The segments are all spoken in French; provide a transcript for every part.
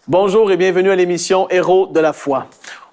Bonjour et bienvenue à l'émission Héros de la foi.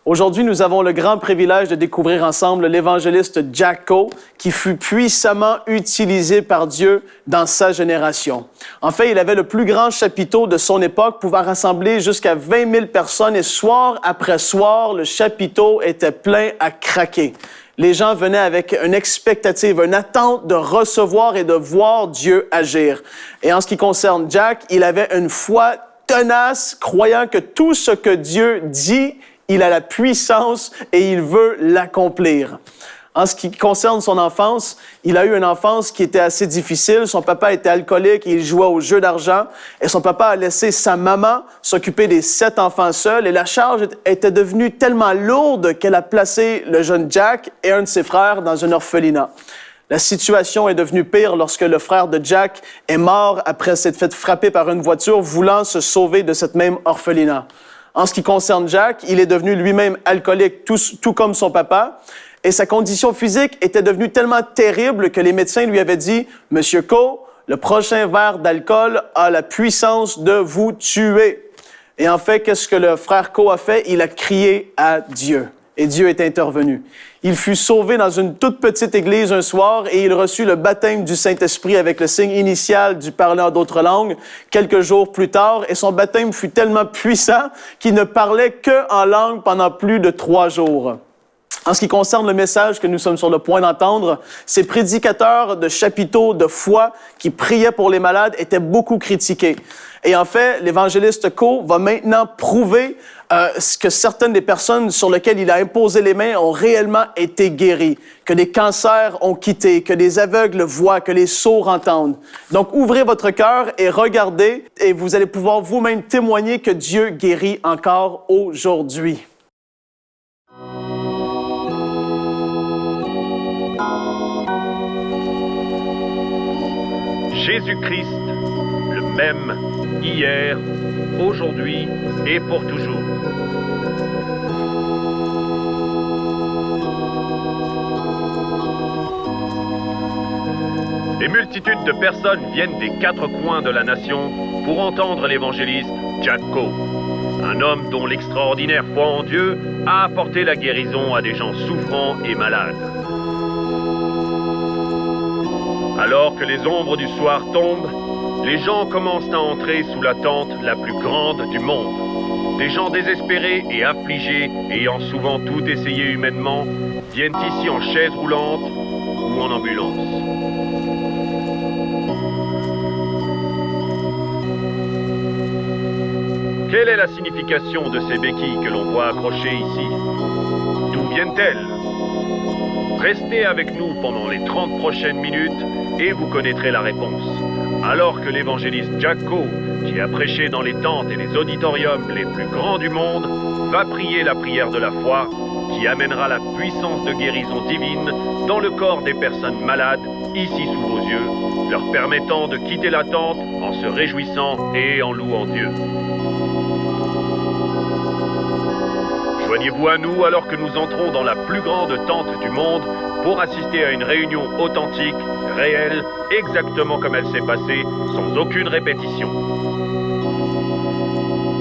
Aujourd'hui, nous avons le grand privilège de découvrir ensemble l'évangéliste Jack Coe, qui fut puissamment utilisé par Dieu dans sa génération. En fait, il avait le plus grand chapiteau de son époque, pouvant rassembler jusqu'à 20 000 personnes, et soir après soir, le chapiteau était plein à craquer. Les gens venaient avec une expectative, une attente de recevoir et de voir Dieu agir. Et en ce qui concerne Jack, il avait une foi tenace, croyant que tout ce que Dieu dit, il a la puissance et il veut l'accomplir. En ce qui concerne son enfance, il a eu une enfance qui était assez difficile. Son papa était alcoolique et il jouait aux jeux d'argent. Et son papa a laissé sa maman s'occuper des 7 enfants seuls. Et la charge était devenue tellement lourde qu'elle a placé le jeune Jack et un de ses frères dans un orphelinat. La situation est devenue pire lorsque le frère de Jack est mort après s'être fait frapper par une voiture voulant se sauver de cette même orphelinat. En ce qui concerne Jack, il est devenu lui-même alcoolique, tout comme son papa, et sa condition physique était devenue tellement terrible que les médecins lui avaient dit « Monsieur Coe, le prochain verre d'alcool a la puissance de vous tuer. » Et en fait, qu'est-ce que le frère Coe a fait? Il a crié à Dieu, et Dieu est intervenu. Il fut sauvé dans une toute petite église un soir et il reçut le baptême du Saint-Esprit avec le signe initial du parler en d'autres langues quelques jours plus tard. Et son baptême fut tellement puissant qu'il ne parlait qu'en langue pendant plus de 3 jours. En ce qui concerne le message que nous sommes sur le point d'entendre, ces prédicateurs de chapiteaux de foi qui priaient pour les malades étaient beaucoup critiqués. Et en fait, l'évangéliste Coe va maintenant prouver que certaines des personnes sur lesquelles il a imposé les mains ont réellement été guéries, que des cancers ont quitté, que des aveugles voient, que les sourds entendent. Donc, ouvrez votre cœur et regardez, et vous allez pouvoir vous-même témoigner que Dieu guérit encore aujourd'hui. Jésus-Christ, le même hier, aujourd'hui et pour toujours. Des multitudes de personnes viennent des 4 coins de la nation pour entendre l'évangéliste Jack Coe, un homme dont l'extraordinaire foi en Dieu a apporté la guérison à des gens souffrants et malades. Alors que les ombres du soir tombent, les gens commencent à entrer sous la tente la plus grande du monde. Des gens désespérés et affligés, ayant souvent tout essayé humainement, viennent ici en chaise roulante ou en ambulance. Quelle est la signification de ces béquilles que l'on voit accrochées ici? D'où viennent-elles? Restez avec nous pendant les 30 prochaines minutes et vous connaîtrez la réponse. Alors que l'évangéliste Jack Coe, qui a prêché dans les tentes et les auditoriums les plus grands du monde, va prier la prière de la foi qui amènera la puissance de guérison divine dans le corps des personnes malades, ici sous vos yeux, leur permettant de quitter la tente en se réjouissant et en louant Dieu. Joignez-vous à nous alors que nous entrons dans la plus grande tente du monde pour assister à une réunion authentique, réelle, exactement comme elle s'est passée, sans aucune répétition.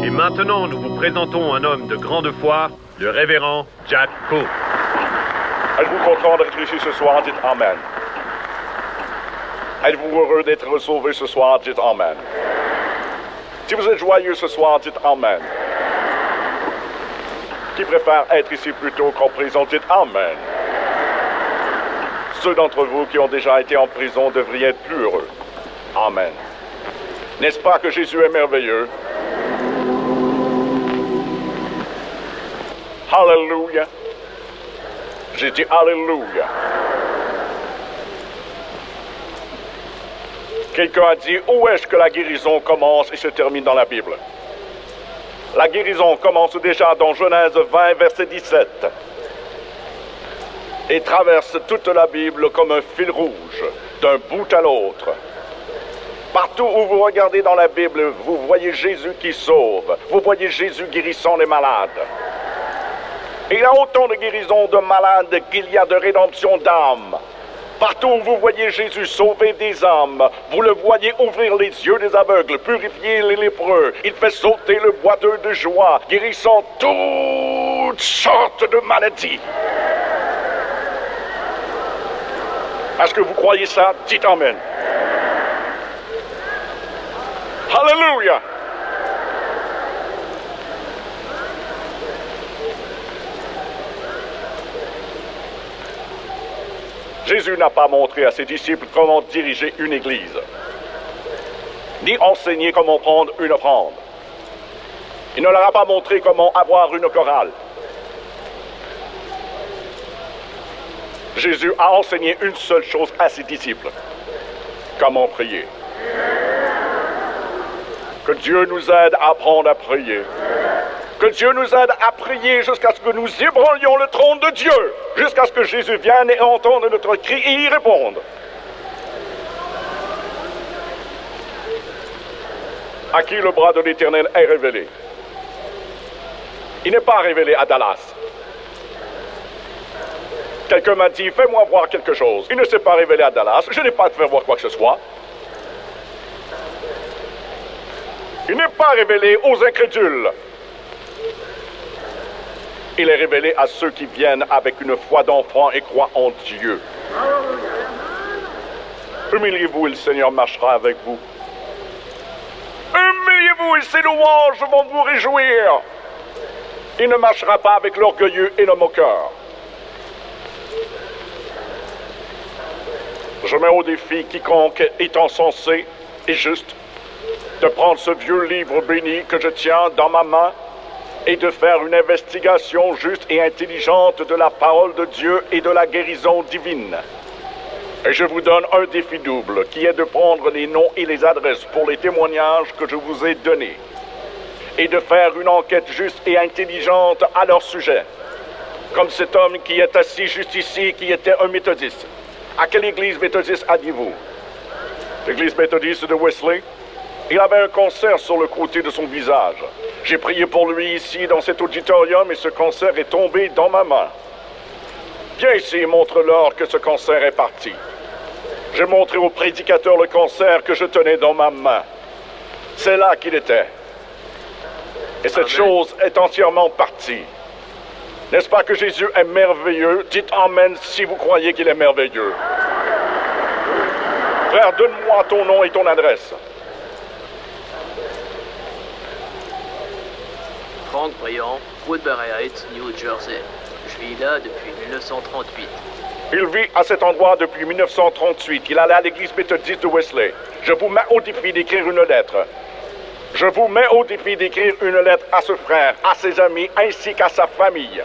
Et maintenant, nous vous présentons un homme de grande foi, le révérend Jack Coe. Êtes-vous content d'être ici ce soir? Dites Amen. Êtes-vous heureux d'être sauvé ce soir? Dites Amen. Si vous êtes joyeux ce soir, dites Amen. Qui préfère être ici plutôt qu'en prison? Dites Amen. Ceux d'entre vous qui ont déjà été en prison devraient être plus heureux. Amen. N'est-ce pas que Jésus est merveilleux? Alléluia. J'ai dit Alléluia. Quelqu'un a dit, où est-ce que la guérison commence et se termine dans la Bible? La guérison commence déjà dans Genèse 20, verset 17. Et traverse toute la Bible comme un fil rouge, d'un bout à l'autre. Partout où vous regardez dans la Bible, vous voyez Jésus qui sauve. Vous voyez Jésus guérissant les malades. Et il y a autant de guérisons de malades qu'il y a de rédemption d'âmes. Partout où vous voyez Jésus sauver des âmes, vous le voyez ouvrir les yeux des aveugles, purifier les lépreux. Il fait sauter le boiteux de joie, guérissant toutes sortes de maladies. Est-ce que vous croyez ça? Dites Amen. Alléluia! Jésus n'a pas montré à ses disciples comment diriger une église, ni enseigné comment prendre une offrande. Il ne leur a pas montré comment avoir une chorale. Jésus a enseigné une seule chose à ses disciples: comment prier. Que Dieu nous aide à apprendre à prier. Que Dieu nous aide à prier jusqu'à ce que nous ébranlions le trône de Dieu, jusqu'à ce que Jésus vienne et entende notre cri et y réponde. À qui le bras de l'Éternel est révélé? Il n'est pas révélé à Dallas. Quelqu'un m'a dit, fais-moi voir quelque chose. Il ne s'est pas révélé à Dallas. Je n'ai pas à te faire voir quoi que ce soit. Il n'est pas révélé aux incrédules. Il est révélé à ceux qui viennent avec une foi d'enfant et croient en Dieu. Humiliez-vous et le Seigneur marchera avec vous. Humiliez-vous et ses louanges vont vous réjouir. Il ne marchera pas avec l'orgueilleux et le moqueur. Je mets au défi quiconque est insensé et juste de prendre ce vieux livre béni que je tiens dans ma main et de faire une investigation juste et intelligente de la parole de Dieu et de la guérison divine. Et je vous donne un défi double, qui est de prendre les noms et les adresses pour les témoignages que je vous ai donnés, et de faire une enquête juste et intelligente à leur sujet. Comme cet homme qui est assis juste ici, qui était un méthodiste. À quelle église méthodiste aviez-vous? L'église méthodiste de Wesley? Il avait un cancer sur le côté de son visage. J'ai prié pour lui ici dans cet auditorium et ce cancer est tombé dans ma main. Viens ici et montre-leur que ce cancer est parti. J'ai montré au prédicateur le cancer que je tenais dans ma main. C'est là qu'il était. Et cette chose est entièrement partie. N'est-ce pas que Jésus est merveilleux? Dites Amen si vous croyez qu'il est merveilleux. Frère, donne-moi ton nom et ton adresse. Franck Briand, Woodbury Heights, New Jersey. Je vis là depuis 1938. Il vit à cet endroit depuis 1938. Il allait à l'église méthodiste de Wesley. Je vous mets au défi d'écrire une lettre. Je vous mets au défi d'écrire une lettre à ce frère, à ses amis, ainsi qu'à sa famille.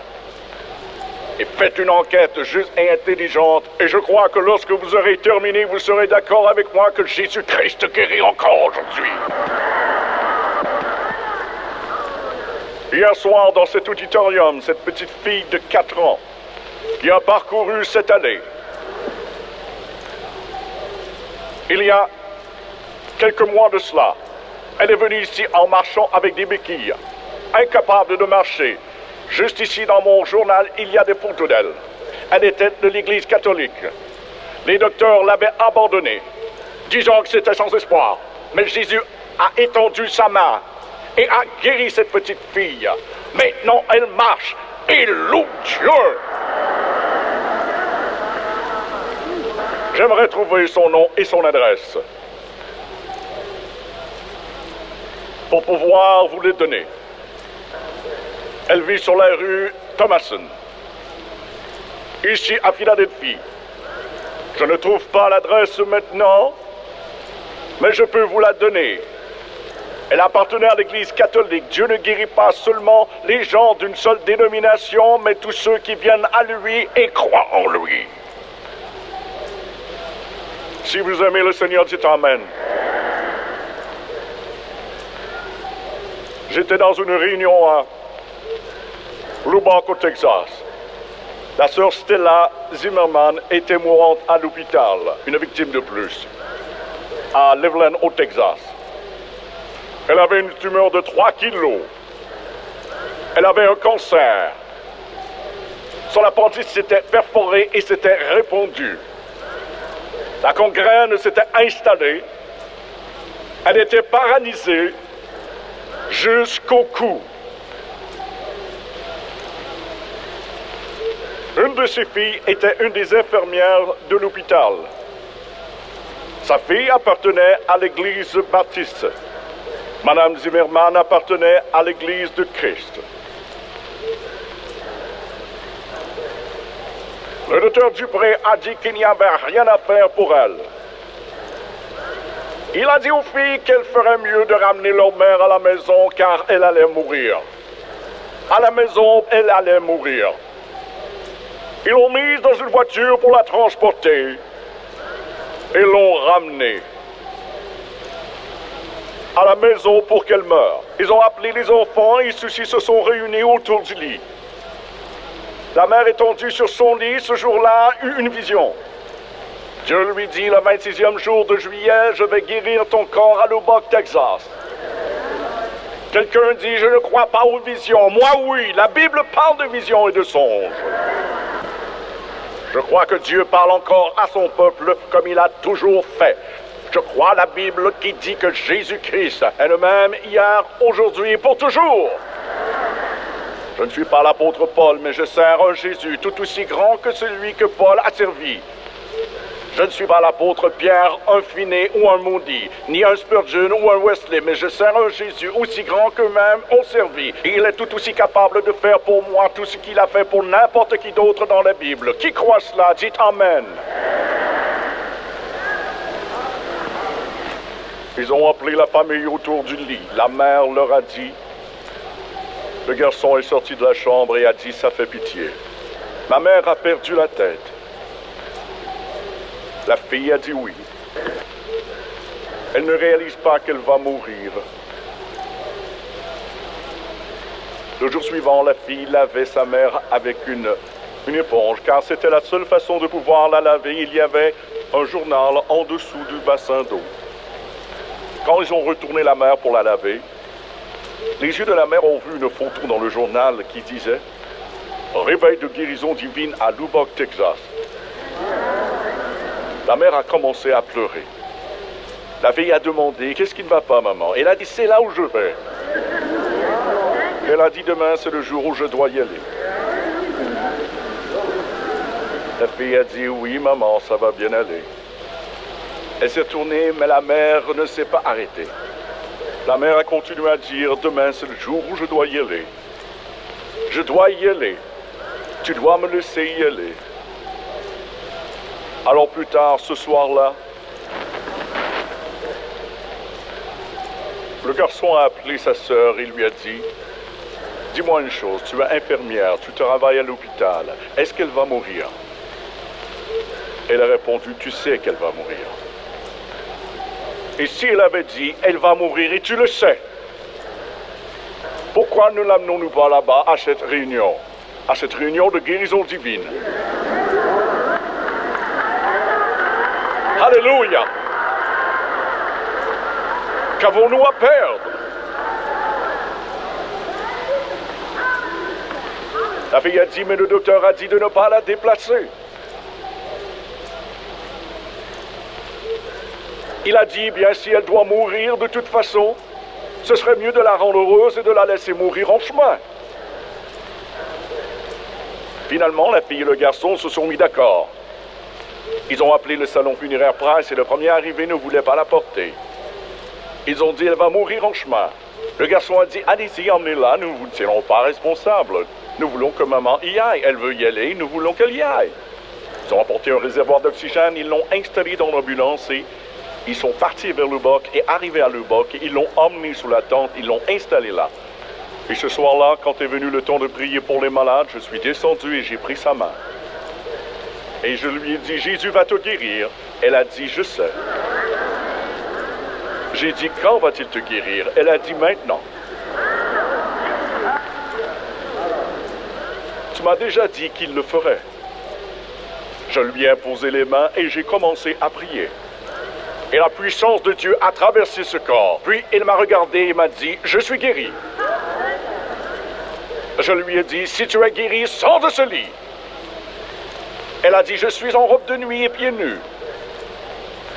Et faites une enquête juste et intelligente. Et je crois que lorsque vous aurez terminé, vous serez d'accord avec moi que Jésus-Christ guérit encore aujourd'hui. Hier soir, dans cet auditorium, cette petite fille de 4 ans qui a parcouru cette allée, il y a quelques mois de cela, elle est venue ici en marchant avec des béquilles, incapable de marcher. Juste ici dans mon journal, il y a des photos d'elle. Elle était de l'Église catholique. Les docteurs l'avaient abandonnée, disant que c'était sans espoir. Mais Jésus a étendu sa main et a guéri cette petite fille. Maintenant, elle marche et loue Dieu. J'aimerais trouver son nom et son adresse pour pouvoir vous les donner. Elle vit sur la rue Thomason, ici à Philadelphie. Je ne trouve pas l'adresse maintenant, mais je peux vous la donner. Elle appartenait à l'Église catholique. Dieu ne guérit pas seulement les gens d'une seule dénomination, mais tous ceux qui viennent à lui et croient en lui. Si vous aimez le Seigneur, dites Amen. J'étais dans une réunion à Lubbock, au Texas. La sœur Stella Zimmerman était mourante à l'hôpital, une victime de plus, à Cleveland, au Texas. Elle avait une tumeur de 3 kilos. Elle avait un cancer. Son appendice s'était perforé et s'était répandu. La gangrène s'était installée. Elle était paralysée jusqu'au cou. Une de ses filles était une des infirmières de l'hôpital. Sa fille appartenait à l'église baptiste. Madame Zimmerman appartenait à l'église de Christ. Le docteur Dupré a dit qu'il n'y avait rien à faire pour elle. Il a dit aux filles qu'elle ferait mieux de ramener leur mère à la maison car elle allait mourir. À la maison, elle allait mourir. Ils l'ont mise dans une voiture pour la transporter et l'ont ramenée à la maison pour qu'elle meure. Ils ont appelé les enfants et ceux-ci se sont réunis autour du lit. La mère étendue sur son lit ce jour-là eut une vision. Dieu lui dit, le 26e jour de juillet, je vais guérir ton corps à Lubbock, Texas. Quelqu'un dit, je ne crois pas aux visions. Moi, oui, la Bible parle de visions et de songes. Je crois que Dieu parle encore à son peuple comme il a toujours fait. Je crois la Bible qui dit que Jésus-Christ est le même hier, aujourd'hui et pour toujours. Je ne suis pas l'apôtre Paul, mais je sers un Jésus tout aussi grand que celui que Paul a servi. Je ne suis pas l'apôtre Pierre, un Finney ou un Moody, ni un Spurgeon ou un Wesley, mais je sers un Jésus aussi grand qu'eux-mêmes ont servi. Et il est tout aussi capable de faire pour moi tout ce qu'il a fait pour n'importe qui d'autre dans la Bible. Qui croit cela, dites Amen. Ils ont appelé la famille autour du lit. La mère leur a dit... Le garçon est sorti de la chambre et a dit « ça fait pitié ». Ma mère a perdu la tête. La fille a dit oui. Elle ne réalise pas qu'elle va mourir. Le jour suivant, la fille lavait sa mère avec une éponge, car c'était la seule façon de pouvoir la laver. Il y avait un journal en dessous du bassin d'eau. Quand ils ont retourné la mère pour la laver, les yeux de la mère ont vu une photo dans le journal qui disait « Réveil de guérison divine à Lubbock, Texas ». La mère a commencé à pleurer. La fille a demandé « Qu'est-ce qui ne va pas, maman ?» Elle a dit « C'est là où je vais ». Elle a dit « Demain, c'est le jour où je dois y aller ». La fille a dit « Oui, maman, ça va bien aller ». Elle s'est tournée, mais la mère ne s'est pas arrêtée. La mère a continué à dire « Demain, c'est le jour où je dois y aller. Je dois y aller. Tu dois me laisser y aller. » Alors plus tard, ce soir-là, le garçon a appelé sa sœur et lui a dit « Dis-moi une chose, tu es infirmière, tu travailles à l'hôpital. Est-ce qu'elle va mourir ?» Elle a répondu « Tu sais qu'elle va mourir. » Et si elle avait dit « Elle va mourir et tu le sais », pourquoi ne l'amenons-nous pas là-bas à cette réunion de guérison divine? Alléluia! Qu'avons-nous à perdre? La fille a dit, mais le docteur a dit de ne pas la déplacer. Il a dit, bien, si elle doit mourir de toute façon, ce serait mieux de la rendre heureuse et de la laisser mourir en chemin. Finalement, la fille et le garçon se sont mis d'accord. Ils ont appelé le salon funéraire Price et le premier arrivé ne voulait pas la porter. Ils ont dit, elle va mourir en chemin. Le garçon a dit, allez-y, emmenez-la, nous ne vous tiendrons pas responsables. Nous voulons que maman y aille. Elle veut y aller, nous voulons qu'elle y aille. Ils ont apporté un réservoir d'oxygène, ils l'ont installé dans l'ambulance et ils sont partis vers Lubbock et arrivés à Lubbock, ils l'ont emmené sous la tente, ils l'ont installé là. Et ce soir-là, quand est venu le temps de prier pour les malades, je suis descendu et j'ai pris sa main. Et je lui ai dit, Jésus va te guérir. Elle a dit, je sais. J'ai dit, quand va-t-il te guérir? Elle a dit, maintenant. Tu m'as déjà dit qu'il le ferait. Je lui ai imposé les mains et j'ai commencé à prier. Et la puissance de Dieu a traversé ce corps. Puis il m'a regardé et m'a dit, je suis guéri. Je lui ai dit, si tu es guéri, sors de ce lit. Elle a dit, je suis en robe de nuit et pieds nus.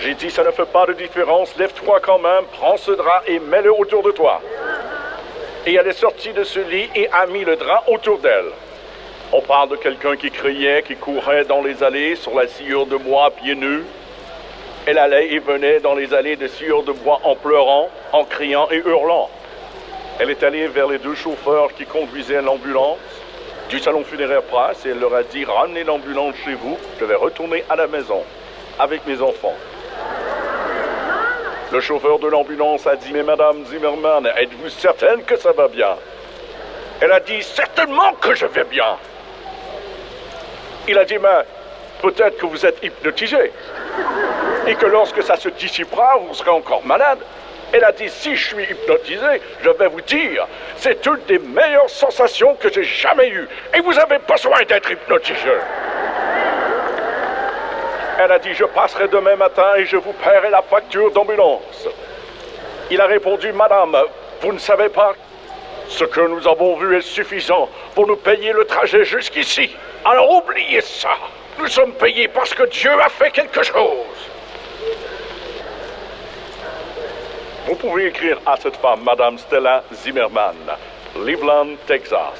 J'ai dit, ça ne fait pas de différence, lève-toi quand même, prends ce drap et mets-le autour de toi. Et elle est sortie de ce lit et a mis le drap autour d'elle. On parle de quelqu'un qui criait, qui courait dans les allées sur la sciure de bois pieds nus. Elle allait et venait dans les allées de sciure de bois en pleurant, en criant et hurlant. Elle est allée vers les deux chauffeurs qui conduisaient l'ambulance du salon funéraire Price et elle leur a dit « Ramenez l'ambulance chez vous, je vais retourner à la maison avec mes enfants. » Le chauffeur de l'ambulance a dit « Mais Madame Zimmerman, êtes-vous certaine que ça va bien ?» Elle a dit « Certainement que je vais bien. » Il a dit « Mais peut-être que vous êtes hypnotisé et que lorsque ça se dissipera, vous serez encore malade. » Elle a dit « Si je suis hypnotisé, je vais vous dire, c'est une des meilleures sensations que j'ai jamais eues et vous avez besoin d'être hypnotisé. » Elle a dit « Je passerai demain matin et je vous paierai la facture d'ambulance. » Il a répondu « Madame, vous ne savez pas, ce que nous avons vu est suffisant pour nous payer le trajet jusqu'ici. Alors oubliez ça. Nous sommes payés parce que Dieu a fait quelque chose. » Vous pouvez écrire à cette femme, Madame Stella Zimmerman, Cleveland, Texas.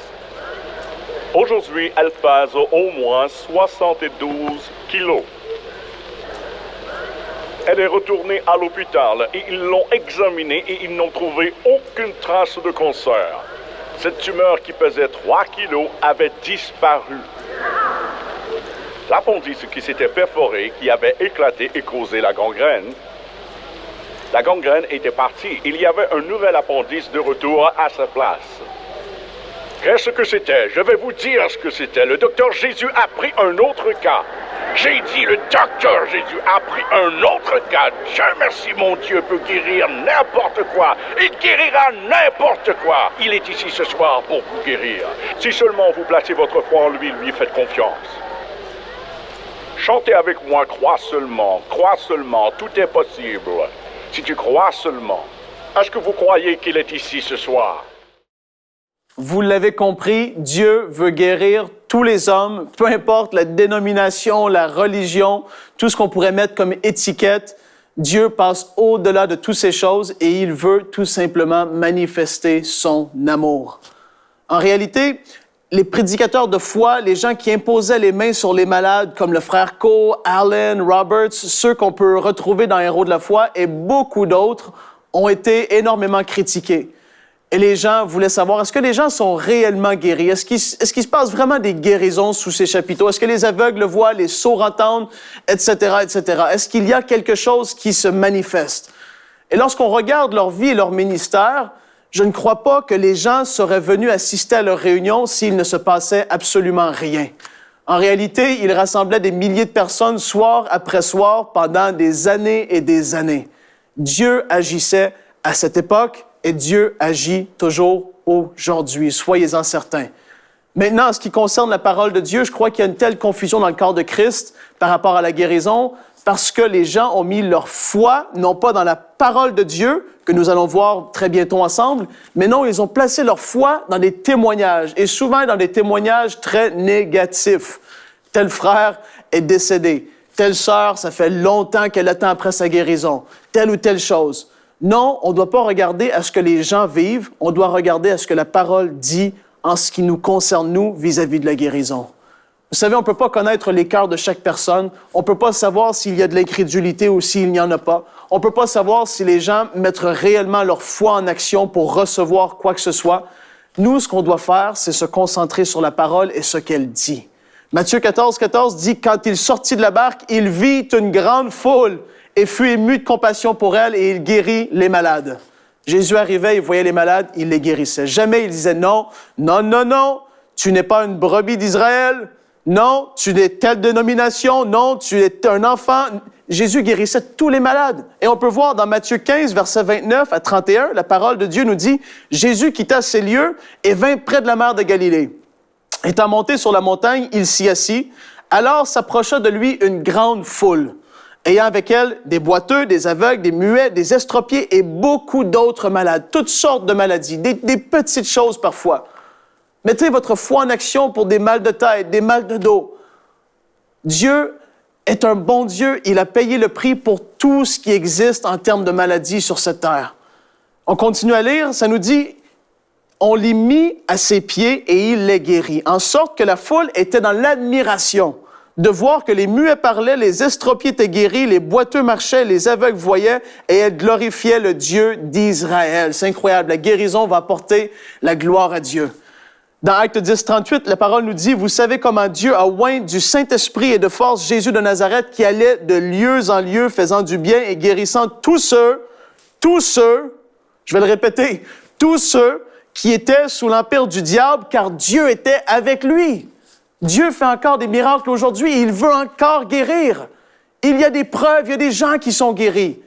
Aujourd'hui, elle pèse au moins 72 kilos. Elle est retournée à l'hôpital et ils l'ont examinée et ils n'ont trouvé aucune trace de cancer. Cette tumeur qui pesait 3 kilos avait disparu. L'appendice qui s'était perforé, qui avait éclaté et causé la gangrène était partie. Il y avait un nouvel appendice de retour à sa place. Qu'est-ce que c'était? Je vais vous dire ce que c'était. Le docteur Jésus a pris un autre cas. J'ai dit, le docteur Jésus a pris un autre cas. Dieu merci, mon Dieu peut guérir n'importe quoi. Il guérira n'importe quoi. Il est ici ce soir pour vous guérir. Si seulement vous placez votre foi en lui, lui faites confiance. Chantez avec moi, crois seulement, tout est possible. Si tu crois seulement. Est-ce que vous croyez qu'il est ici ce soir? Vous l'avez compris, Dieu veut guérir tous les hommes, peu importe la dénomination, la religion, tout ce qu'on pourrait mettre comme étiquette. Dieu passe au-delà de toutes ces choses et il veut tout simplement manifester son amour. En réalité, les prédicateurs de foi, les gens qui imposaient les mains sur les malades, comme le frère Cole, Allen, Roberts, ceux qu'on peut retrouver dans Héros de la foi, et beaucoup d'autres, ont été énormément critiqués. Et les gens voulaient savoir, est-ce que les gens sont réellement guéris? Est-ce qu'il se passe vraiment des guérisons sous ces chapiteaux? Est-ce que les aveugles voient, les sourds entendent, etc., etc.? Est-ce qu'il y a quelque chose qui se manifeste? Et lorsqu'on regarde leur vie et leur ministère, je ne crois pas que les gens seraient venus assister à leur réunion s'il ne se passait absolument rien. En réalité, ils rassemblaient des milliers de personnes soir après soir pendant des années et des années. Dieu agissait à cette époque et Dieu agit toujours aujourd'hui. Soyez-en certains. Maintenant, en ce qui concerne la parole de Dieu, je crois qu'il y a une telle confusion dans le corps de Christ par rapport à la guérison, parce que les gens ont mis leur foi, non pas dans la parole de Dieu, que nous allons voir très bientôt ensemble, mais non, ils ont placé leur foi dans des témoignages, et souvent dans des témoignages très négatifs. Tel frère est décédé. Telle sœur, ça fait longtemps qu'elle attend après sa guérison. Telle ou telle chose. Non, on ne doit pas regarder à ce que les gens vivent, on doit regarder à ce que la parole dit en ce qui nous concerne, nous, vis-à-vis de la guérison. Vous savez, on ne peut pas connaître les cœurs de chaque personne. On ne peut pas savoir s'il y a de l'incrédulité ou s'il n'y en a pas. On ne peut pas savoir si les gens mettent réellement leur foi en action pour recevoir quoi que ce soit. Nous, ce qu'on doit faire, c'est se concentrer sur la parole et ce qu'elle dit. Matthieu 14 dit « Quand il sortit de la barque, il vit une grande foule et fut ému de compassion pour elle et il guérit les malades. » Jésus arrivait, il voyait les malades, il les guérissait. Jamais il disait « Non, non, non, non, tu n'es pas une brebis d'Israël. Non, tu es telle dénomination. Non, tu es un enfant. » Jésus guérissait tous les malades. Et on peut voir dans Matthieu 15, versets 29 à 31, la parole de Dieu nous dit « Jésus quitta ces lieux et vint près de la mer de Galilée. Étant monté sur la montagne, il s'y assit. Alors s'approcha de lui une grande foule, ayant avec elle des boiteux, des aveugles, des muets, des estropiés et beaucoup d'autres malades, toutes sortes de maladies, des petites choses parfois. Mettez votre foi en action pour des mal de tête, des mal de dos. Dieu est un bon Dieu. Il a payé le prix pour tout ce qui existe en termes de maladies sur cette terre. On continue à lire, ça nous dit, on les mit à ses pieds et il les guérit, en sorte que la foule était dans l'admiration de voir que les muets parlaient, les estropiés étaient guéris, les boiteux marchaient, les aveugles voyaient et elles glorifiaient le Dieu d'Israël. C'est incroyable, la guérison va apporter la gloire à Dieu. Dans Actes 10, 38, la parole nous dit, « Vous savez comment Dieu a oint du Saint-Esprit et de force Jésus de Nazareth qui allait de lieu en lieu faisant du bien et guérissant tous ceux, je vais le répéter, tous ceux qui étaient sous l'empire du diable, car Dieu était avec lui. » Dieu fait encore des miracles aujourd'hui et il veut encore guérir. Il y a des preuves, il y a des gens qui sont guéris.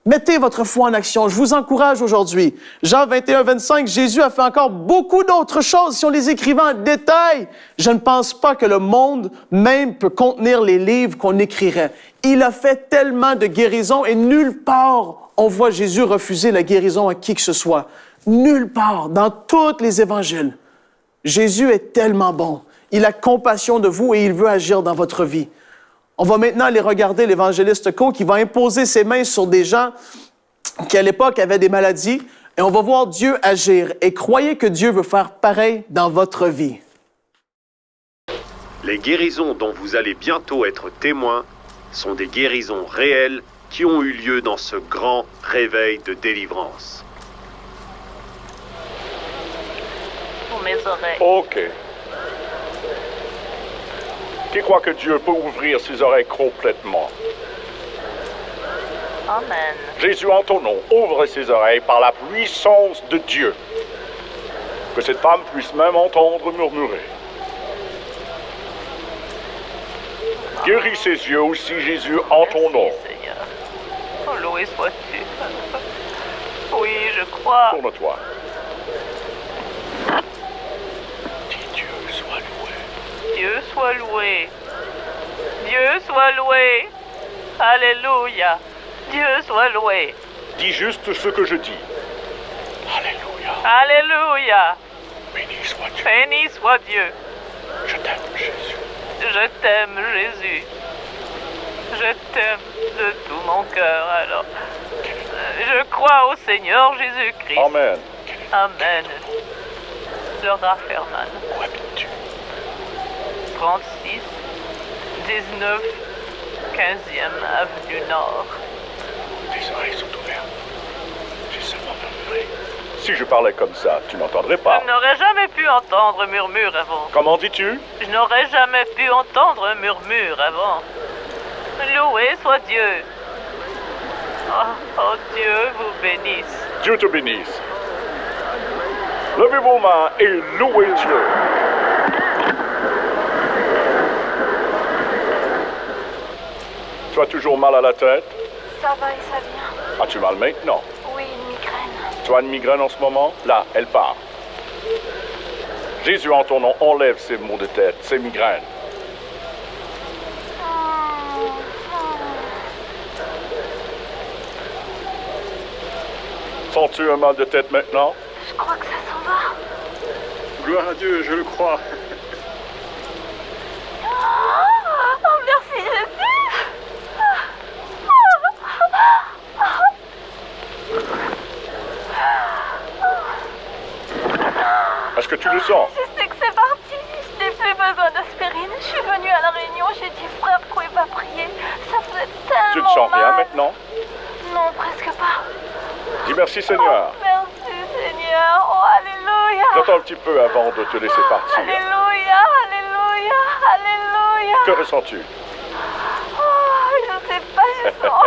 Mettez votre foi en action. Je vous encourage aujourd'hui. Jean 21, 25, Jésus a fait encore beaucoup d'autres choses. Si on les écrivait en détail, je ne pense pas que le monde même peut contenir les livres qu'on écrirait. Il a fait tellement de guérisons et nulle part on voit Jésus refuser la guérison à qui que ce soit. Nulle part, dans tous les évangiles. Jésus est tellement bon. Il a compassion de vous et il veut agir dans votre vie. On va maintenant aller regarder l'évangéliste Co qui va imposer ses mains sur des gens qui, à l'époque, avaient des maladies et on va voir Dieu agir. Et croyez que Dieu veut faire pareil dans votre vie. Les guérisons dont vous allez bientôt être témoins sont des guérisons réelles qui ont eu lieu dans ce grand réveil de délivrance. Pour mes oreilles. OK. Qui croit que Dieu peut ouvrir ses oreilles complètement? Amen. Jésus, en ton nom, ouvre ses oreilles par la puissance de Dieu. Que cette femme puisse même entendre murmurer. Guéris ses yeux aussi, Jésus, en ton nom. Merci, Seigneur. Oh, loué sois-tu. Oui, je crois. Tourne-toi. Dis Dieu soit loué. Dieu soit loué. Dieu soit loué. Alléluia. Dieu soit loué. Dis juste ce que je dis. Alléluia. Alléluia. Béni soit Dieu. Béni soit Dieu. Je t'aime, Jésus. Je t'aime, Jésus. Je t'aime de tout mon cœur, alors. Je crois au Seigneur Jésus-Christ. Amen. Amen. Le Raphaël. Où habites-tu? 36, 19, 15e avenue Nord. Tes oreilles sont ouvertes. J'ai seulement murmuré. Si je parlais comme ça, tu n'entendrais pas. Je n'aurais jamais pu entendre un murmure avant. Comment dis-tu? Je n'aurais jamais pu entendre un murmure avant. Loué soit Dieu. Oh, Dieu vous bénisse. Dieu te bénisse. Levez vos mains et louez Dieu. Tu as toujours mal à la tête? Ça va et ça vient. As-tu mal maintenant? Oui, une migraine. Tu as une migraine en ce moment? Là, elle part. Jésus, en ton nom, enlève ces maux de tête, ces migraines. Sens-tu un mal de tête maintenant? Je crois que ça s'en va. Gloire à Dieu, je le crois. Oh, merci Jésus. Est-ce que tu le sens? Je sais que c'est parti. Je n'ai plus besoin d'aspirine. Je suis venue à la réunion. J'ai dit frère, pourquoi il va prier? Ça faisait tellement Tu ne sens rien mal. maintenant? Non, presque pas. Dis merci Seigneur. Oh, merci Seigneur. Oh, alléluia. J'attends un petit peu avant de te laisser partir. Alléluia, alléluia, alléluia. Que ressens-tu? Oh, je ne sais pas, je sens.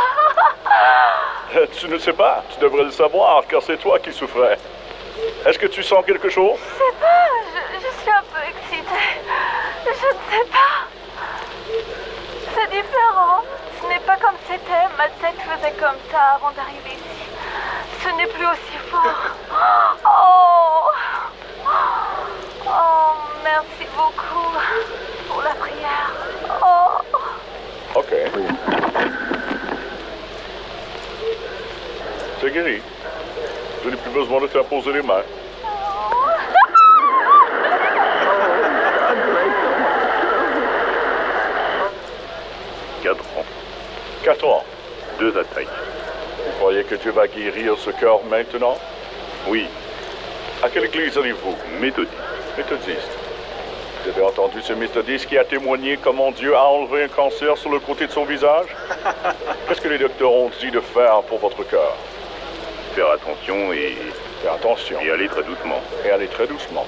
Tu ne sais pas, tu devrais le savoir, car c'est toi qui souffrais. Est-ce que tu sens quelque chose? Je sais pas, je suis un peu excitée. Je ne sais pas. C'est différent. Ce n'est pas comme c'était. Ma tête faisait comme ça avant d'arriver ici. Ce n'est plus aussi fort. Oh! Oh, merci beaucoup pour la prière. Oh! Ok. C'est guéri. Je n'ai plus besoin de t'imposer les mains. ans. 4 ans. 2 attaques. Vous croyez que Dieu va guérir ce cœur maintenant? Oui, À quelle église allez-vous? méthodique. Méthodiste. Vous avez entendu ce méthodiste qui a témoigné comment Dieu a enlevé un cancer sur le côté de son visage? Qu'est-ce que les docteurs ont dit de faire pour votre cœur? Faire attention et Faire attention. aller très doucement. Et aller très doucement.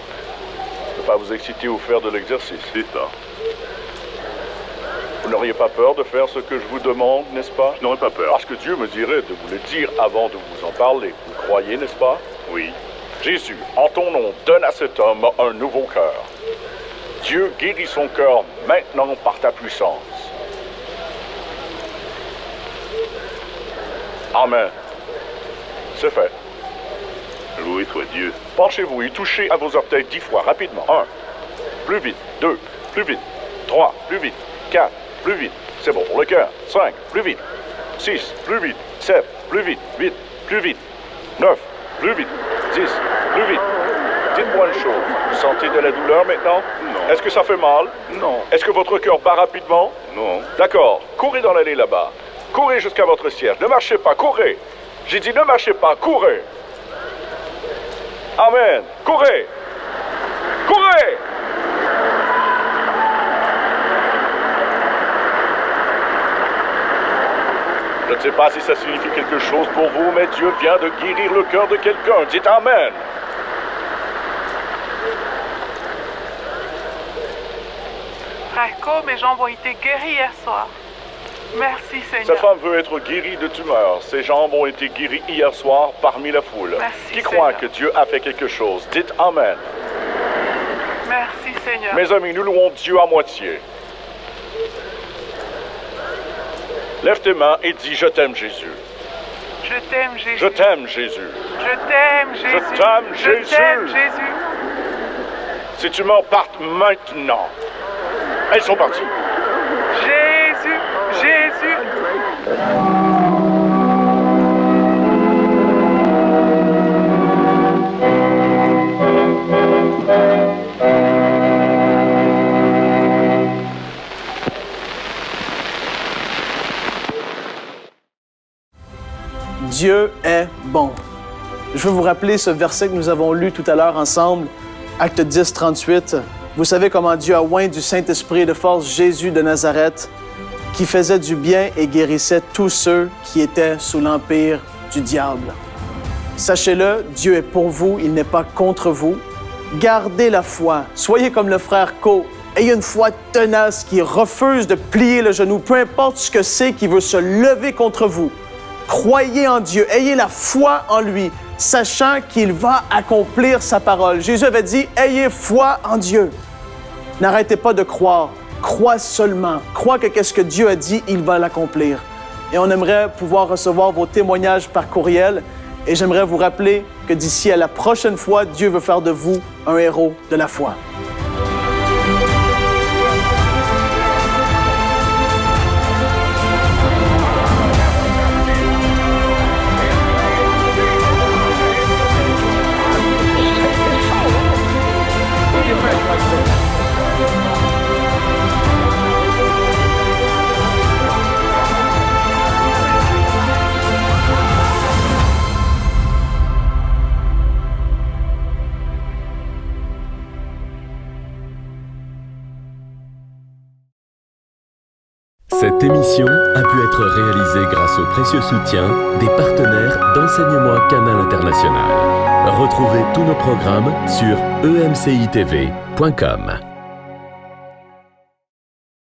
Ne pas vous exciter ou faire de l'exercice. C'est ça. Vous n'auriez pas peur de faire ce que je vous demande, n'est-ce pas? Je n'aurais pas peur. Parce que Dieu me dirait de vous le dire avant de vous en parler. Vous croyez, n'est-ce pas? Oui. Jésus, en ton nom, donne à cet homme un nouveau cœur. Dieu guérit son cœur maintenant par ta puissance. Amen. C'est fait. Loué soit Dieu. Penchez-vous et touchez à vos orteils 10 fois, rapidement. 1. Plus vite. 2. Plus vite. 3. Plus vite. 4. Plus vite. C'est bon pour le cœur. 5. Plus vite. 6. Plus vite. 7. Plus vite. 8. Plus vite. 9. Plus vite. 10. Plus vite. Dites-moi une chose. Vous sentez de la douleur maintenant? Non. Est-ce que ça fait mal? Non. Est-ce que votre cœur bat rapidement? Non. D'accord. Courez dans l'allée là-bas. Courez jusqu'à votre siège. Ne marchez pas. Courez. J'ai dit ne marchez pas. Courez. Amen. Courez. Courez. Je ne sais pas si ça signifie quelque chose pour vous, mais Dieu vient de guérir le cœur de quelqu'un. Dites Amen. Frère Cole, mes jambes ont été guéries hier soir. Merci, Cette Seigneur. femme veut être guérie de tumeur. Ses jambes ont été guéries hier soir parmi la foule. Merci, Qui croit Seigneur. que Dieu a fait quelque chose? Dites Amen. Merci, Seigneur. Mes amis, nous louons Dieu à moitié. Lève tes mains et dis « Je t'aime, Jésus. Je t'aime, Jésus. Je t'aime, Jésus. Je t'aime, Jésus. Je t'aime, Je Jésus. t'aime, Jésus. » Si tu m'en partes maintenant. Elles sont parties. Jésus, Jésus. Dieu est bon. Je veux vous rappeler ce verset que nous avons lu tout à l'heure ensemble, Acte 10, 38. Vous savez comment Dieu a oint du Saint-Esprit et de force Jésus de Nazareth, qui faisait du bien et guérissait tous ceux qui étaient sous l'empire du diable. Sachez-le, Dieu est pour vous, il n'est pas contre vous. Gardez la foi. Soyez comme le frère Co. Ayez une foi tenace qui refuse de plier le genou, peu importe ce que c'est qui veut se lever contre vous. Croyez en Dieu, ayez la foi en lui, sachant qu'il va accomplir sa parole. Jésus avait dit, ayez foi en Dieu. N'arrêtez pas de croire, crois seulement. Crois que qu'est-ce que Dieu a dit, il va l'accomplir. Et on aimerait pouvoir recevoir vos témoignages par courriel. Et j'aimerais vous rappeler que d'ici à la prochaine fois, Dieu veut faire de vous un héros de la foi. Cette émission a pu être réalisée grâce au précieux soutien des partenaires d'Enseignement Canal International. Retrouvez tous nos programmes sur emcitv.com.